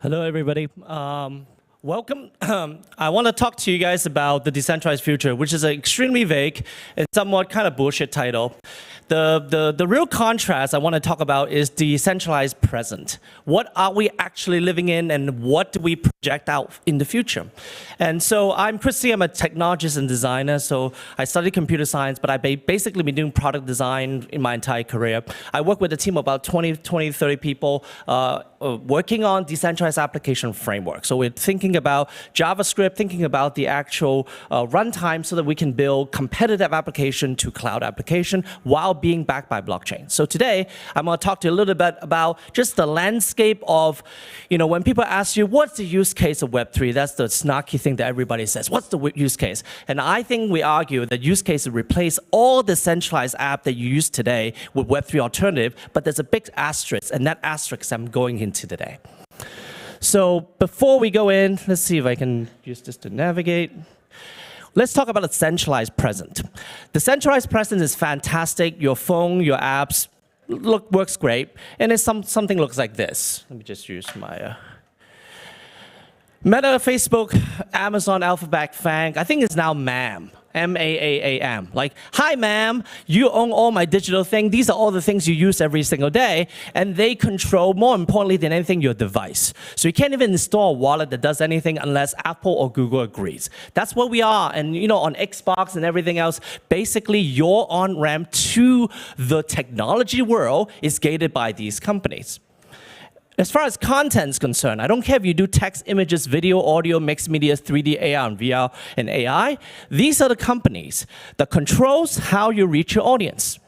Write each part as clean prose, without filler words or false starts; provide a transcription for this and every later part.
Hello, everybody. Welcome. I want to talk to you guys about the decentralized future, which is an extremely vague and somewhat kind of bullshit title. The real contrast I want to talk about is decentralized present. What are we actually living in, and what do we project out in the future? And so I'm Chrissy. I'm a technologist and designer. So I studied computer science, but I've basically been doing product design in my entire career. I work with a team of about 30 people working on decentralized application framework. So we're thinking about JavaScript, thinking about the actual runtime so that we can build competitive application to cloud application while being backed by blockchain. So today, I'm going to talk to you a little bit about just the landscape of, when people ask you, what's the use case of Web3? That's the snarky thing that everybody says. What's the use case? And I think we argue that use case will replace all the centralized app that you use today with Web3 alternative, but there's a big asterisk, and that asterisk I'm going into today. So before we go in, let's see if I can use this to navigate. Let's talk about the centralized present. The centralized present is fantastic. Your phone, your apps, works great. And it's something looks like this. Let me just use my Meta, Facebook, Amazon, Alphabet, FANG. I think it's now MAM. M-A-A-A-M. Like, hi, ma'am, you own all my digital things. These are all the things you use every single day. And they control, more importantly than anything, your device. So you can't even install a wallet that does anything unless Apple or Google agrees. That's what we are. And on Xbox and everything else, basically your on-ramp to the technology world is gated by these companies. As far as content is concerned, I don't care if you do text, images, video, audio, mixed media, 3D, AR, and VR, and AI. These are the companies that controls how you reach your audience.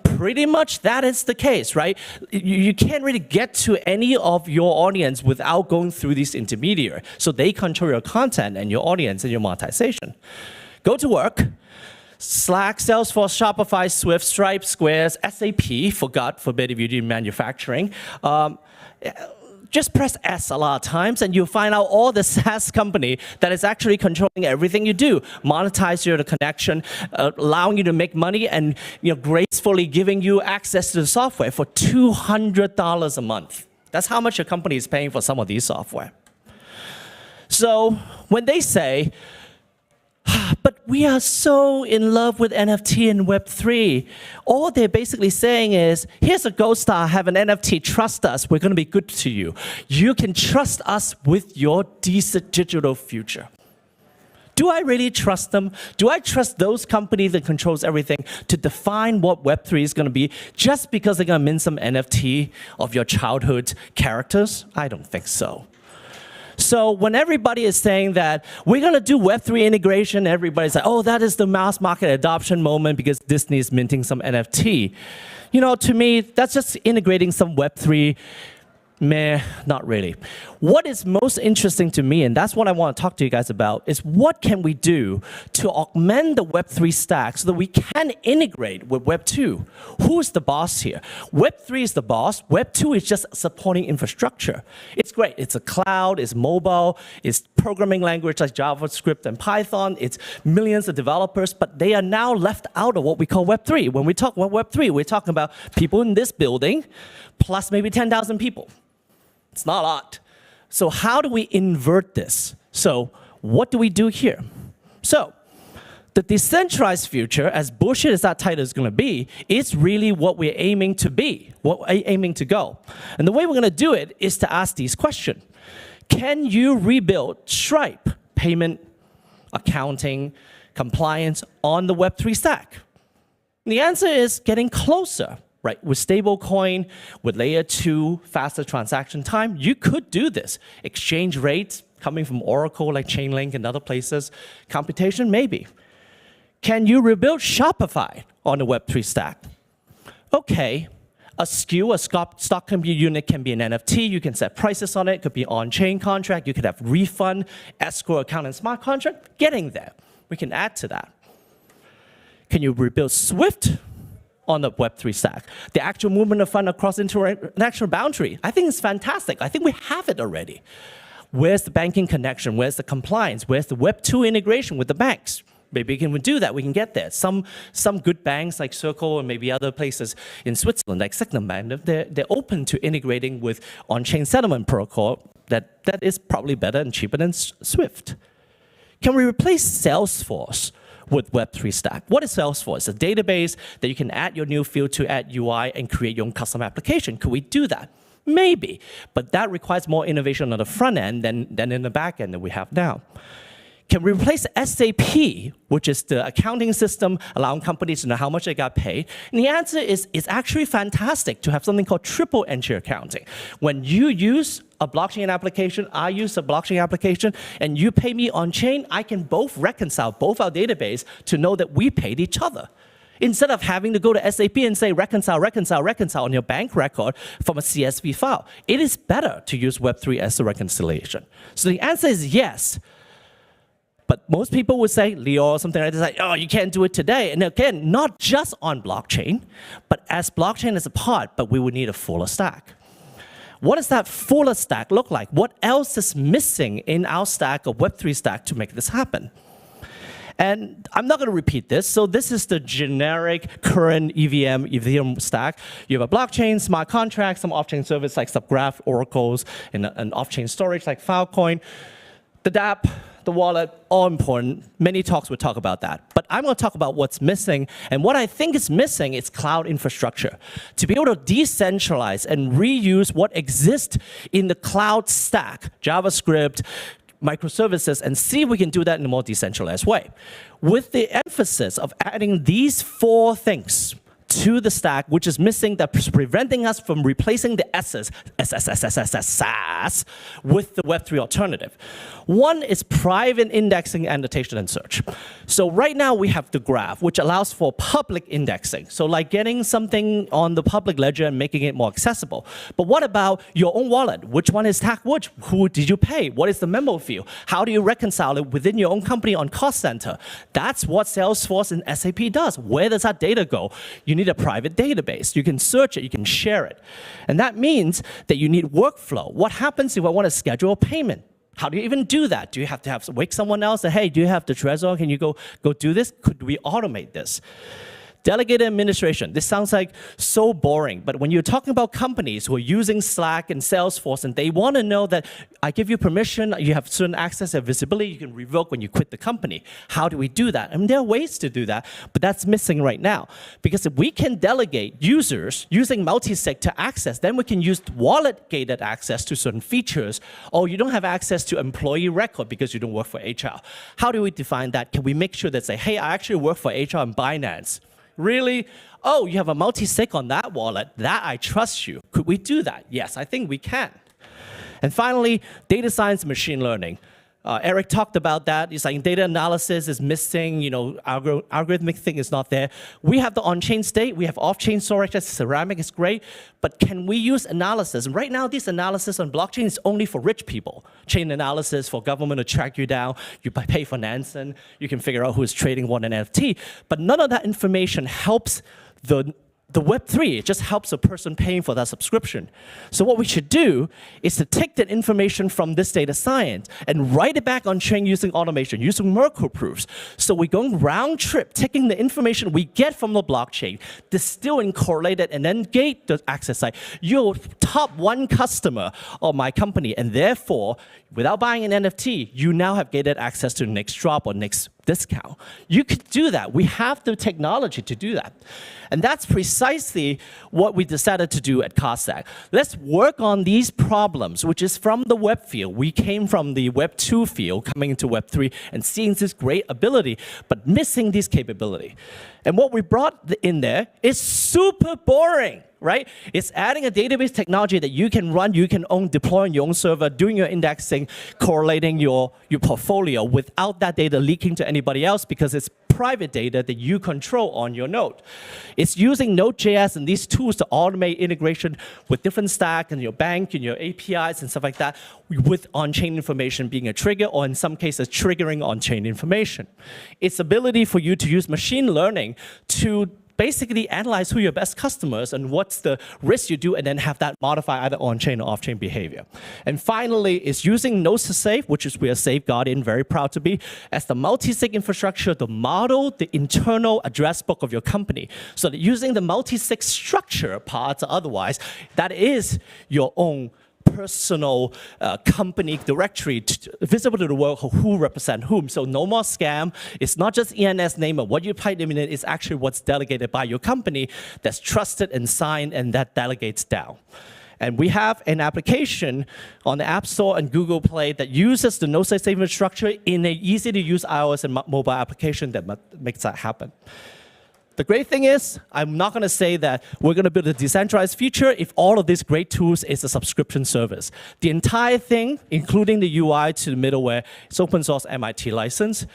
Pretty much that is the case, right? You can't really get to any of your audience without going through these intermediaries. So they control your content and your audience and your monetization. Go to work. Slack, Salesforce, Shopify, Swift, Stripe, Squares, SAP, for God forbid if you do manufacturing. Just press S a lot of times and you'll find out all the SaaS company that is actually controlling everything you do, monetize your connection, allowing you to make money, and gracefully giving you access to the software for $200 a month. That's how much a company is paying for some of these software. So when they say, but we are so in love with NFT and Web3. All they're basically saying is, here's a gold star, have an NFT, trust us, we're going to be good to you. You can trust us with your decent digital future. Do I really trust them? Do I trust those companies that controls everything to define what Web3 is going to be just because they're going to mint some NFT of your childhood characters? I don't think so. So when everybody is saying that we're going to do Web3 integration, everybody's like, oh, that is the mass market adoption moment because Disney is minting some NFT. To me, that's just integrating some Web3. Meh, not really. What is most interesting to me, and that's what I want to talk to you guys about, is what can we do to augment the Web3 stack so that we can integrate with Web2? Who's the boss here? Web3 is the boss. Web2 is just supporting infrastructure. It's great. It's a cloud. It's mobile. It's programming language like JavaScript and Python. It's millions of developers, but they are now left out of what we call Web3. When we talk about Web3, we're talking about people in this building plus maybe 10,000 people. It's not a lot. So how do we invert this? So what do we do here? So the decentralized future, as bullshit as that title is going to be, is really what we're aiming to be, what we're aiming to go. And the way we're going to do it is to ask these questions. Can you rebuild Stripe, payment, accounting, compliance on the Web3 stack? And the answer is getting closer. Right, with stablecoin, with layer 2, faster transaction time, you could do this. Exchange rates coming from Oracle like Chainlink and other places. Computation, maybe. Can you rebuild Shopify on the Web3 stack? Okay, a SKU, a stock company unit can be an NFT. You can set prices on it. It could be on-chain contract. You could have refund, escrow account, and smart contract. Getting there. We can add to that. Can you rebuild Swift on the Web3 stack? The actual movement of fund across international boundary. I think it's fantastic. I think we have it already. Where's the banking connection? Where's the compliance? Where's the Web2 integration with the banks? Maybe we can do that. We can get there. Some good banks like Circle and maybe other places in Switzerland, like Signum Bank, they're open to integrating with on-chain settlement protocol that is probably better and cheaper than Swift. Can we replace Salesforce with Web3 stack? What is Salesforce? It's a database that you can add your new field to, add UI, and create your own custom application. Could we do that? Maybe, but that requires more innovation on the front end than in the back end that we have now. Can we replace SAP, which is the accounting system allowing companies to know how much they got paid? And the answer is it's actually fantastic to have something called triple entry accounting. When you use a blockchain application, I use a blockchain application, and you pay me on-chain, I can both reconcile both our database to know that we paid each other. Instead of having to go to SAP and say reconcile, reconcile, reconcile on your bank record from a CSV file, it is better to use Web3 as a reconciliation. So the answer is yes. But most people would say, Leo or something like this, like, oh, you can't do it today. And again, not just on blockchain, but as blockchain is a part, but we would need a fuller stack. What does that fuller stack look like? What else is missing in our stack of Web3 stack to make this happen? And I'm not going to repeat this. So this is the generic current EVM, Ethereum stack. You have a blockchain, smart contracts, some off-chain service like Subgraph, Oracles, and off-chain storage like Filecoin. The dApp, the wallet, all important. Many talks would talk about that. But I'm going to talk about what's missing. And what I think is missing is cloud infrastructure. To be able to decentralize and reuse what exists in the cloud stack, JavaScript, microservices, and see if we can do that in a more decentralized way. With the emphasis of adding these 4 things to the stack, which is missing, that's preventing us from replacing the S's, SaaS, with the Web3 alternative. One is private indexing, annotation, and search. So right now we have the graph, which allows for public indexing. So like getting something on the public ledger and making it more accessible. But what about your own wallet? Which one is tagged which? Who did you pay? What is the memo field? How do you reconcile it within your own company on cost center? That's what Salesforce and SAP does. Where does that data go? You need a private database. You can search it, you can share it. And that means that you need workflow. What happens if I want to schedule a payment? How do you even do that? Do you have to wake someone else and, hey, do you have the Trezor? Can you go do this? Could we automate this? Delegated administration. This sounds like so boring, but when you're talking about companies who are using Slack and Salesforce and they want to know that I give you permission, you have certain access and visibility, you can revoke when you quit the company. How do we do that? I mean, there are ways to do that, but that's missing right now. Because if we can delegate users using multi-sig to access, then we can use wallet-gated access to certain features, or you don't have access to employee record because you don't work for HR. How do we define that? Can we make sure that say, hey, I actually work for HR and Binance? Really? Oh, you have a multi-sig on that wallet. That I trust you. Could we do that? Yes, I think we can. And finally, data science and machine learning. Eric talked about that. It's like data analysis is missing, algorithmic thing is not there. We have the on-chain state, we have off-chain storage, that's ceramic, is great, but can we use analysis? And right now, this analysis on blockchain is only for rich people. Chain analysis for government to track you down, you pay for Nansen, you can figure out who is trading what an NFT, but none of that information helps the Web3, it just helps a person paying for that subscription. So what we should do is to take that information from this data science and write it back on chain using automation, using Merkle proofs. So we're going round trip, taking the information we get from the blockchain, distill and correlate it, and then gate the access site. You're top 1 customer of my company, and therefore, without buying an NFT, you now have gated access to the next drop or next discount. You could do that. We have the technology to do that. And that's precisely what we decided to do at Cossack. Let's work on these problems, which is from the web field. We came from the Web 2 field, coming into Web 3, and seeing this great ability, but missing this capability. And what we brought in there is super boring. Right? It's adding a database technology that you can run, you can own, deploy on your own server, doing your indexing, correlating your portfolio without that data leaking to anybody else because it's private data that you control on your node. It's using Node.js and these tools to automate integration with different stack and your bank and your APIs and stuff like that with on-chain information being a trigger or in some cases triggering on-chain information. It's ability for you to use machine learning to basically analyze who your best customers and what's the risk you do, and then have that modify either on-chain or off-chain behavior. And finally, is using Nodes to Safe, which is we are safeguarding, very proud to be, as the multi-sig infrastructure to model the internal address book of your company. So that using the multi-sig structure parts or otherwise, that is your own personal company directory visible to the world who represent whom. So no more scam. It's not just ENS name or what you type in it. It's actually what's delegated by your company that's trusted and signed, and that delegates down. And we have an application on the App Store and Google Play that uses the no-safe infrastructure in an easy-to-use iOS and mobile application that makes that happen. The great thing is, I'm not going to say that we're going to build a decentralized future if all of these great tools is a subscription service. The entire thing, including the UI to the middleware, is open source MIT license.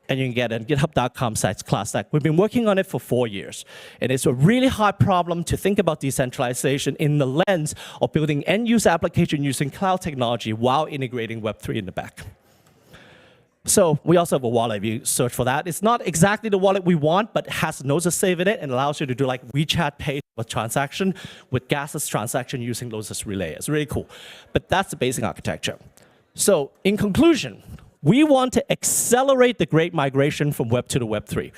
And you can get it at github.com/classstack. We've been working on it for 4 years. And it's a really hard problem to think about decentralization in the lens of building end-user application using cloud technology while integrating Web3 in the back. So we also have a wallet if you search for that. It's not exactly the wallet we want, but it has nodes of save in it and allows you to do like WeChat Pay with transaction with gasless transaction using Lotus Relay. It's really cool. But that's the basic architecture. So in conclusion, we want to accelerate the great migration from Web 2 to Web 3.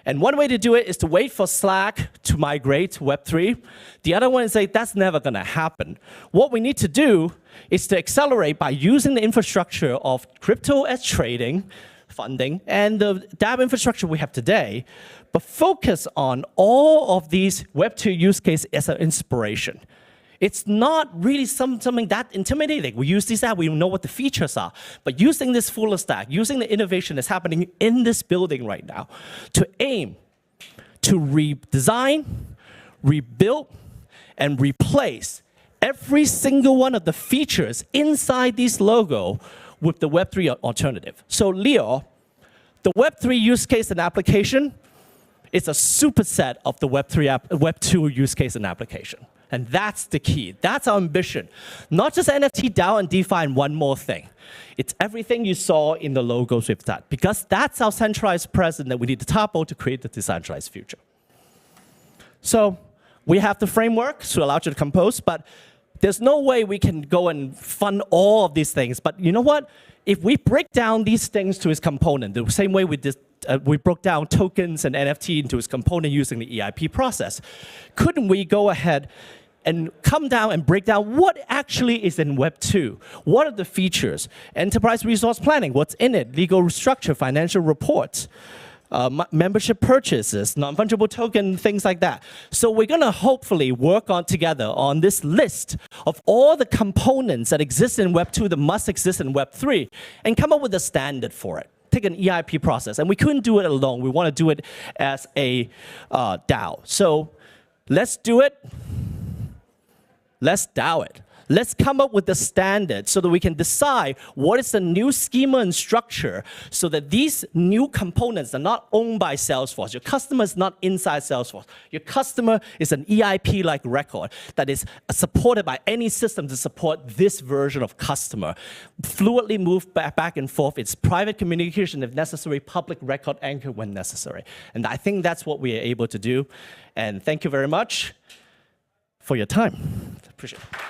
And one way to do it is to wait for Slack to migrate to Web 3. The other one is say that's never going to happen. What we need to do is to accelerate by using the infrastructure of crypto as trading, funding, and the dApp infrastructure we have today, but focus on all of these Web 2 use cases as an inspiration. It's not really something that intimidating. We use this app, we know what the features are. But using this fuller stack, using the innovation that's happening in this building right now, to aim to redesign, rebuild, and replace every single one of the features inside this logo with the Web3 alternative. So Leo, the Web3 use case and application is a superset of the Web2 use case and application. And that's the key. That's our ambition. Not just NFT, DAO, and DeFi, and one more thing. It's everything you saw in the logos with that. Because that's our centralized present that we need to topple to create the decentralized future. So we have the framework to allow you to compose, but there's no way we can go and fund all of these things. But you know what? If we break down these things to its component, the same way we broke down tokens and NFT into its component using the EIP process, couldn't we go ahead and come down and break down what actually is in Web 2? What are the features? Enterprise resource planning, what's in it? Legal structure, financial reports, membership purchases, non-fungible token, things like that. So we're going to hopefully work on together on this list of all the components that exist in Web 2 that must exist in Web 3 and come up with a standard for it. Take an EIP process. And we couldn't do it alone. We want to do it as a DAO. So let's do it. Let's DAO it. Let's come up with the standard so that we can decide what is the new schema and structure so that these new components are not owned by Salesforce. Your customer is not inside Salesforce. Your customer is an EIP-like record that is supported by any system to support this version of customer. Fluidly move back and forth. It's private communication if necessary, public record anchor when necessary. And I think that's what we are able to do. And thank you very much for your time. Appreciate it.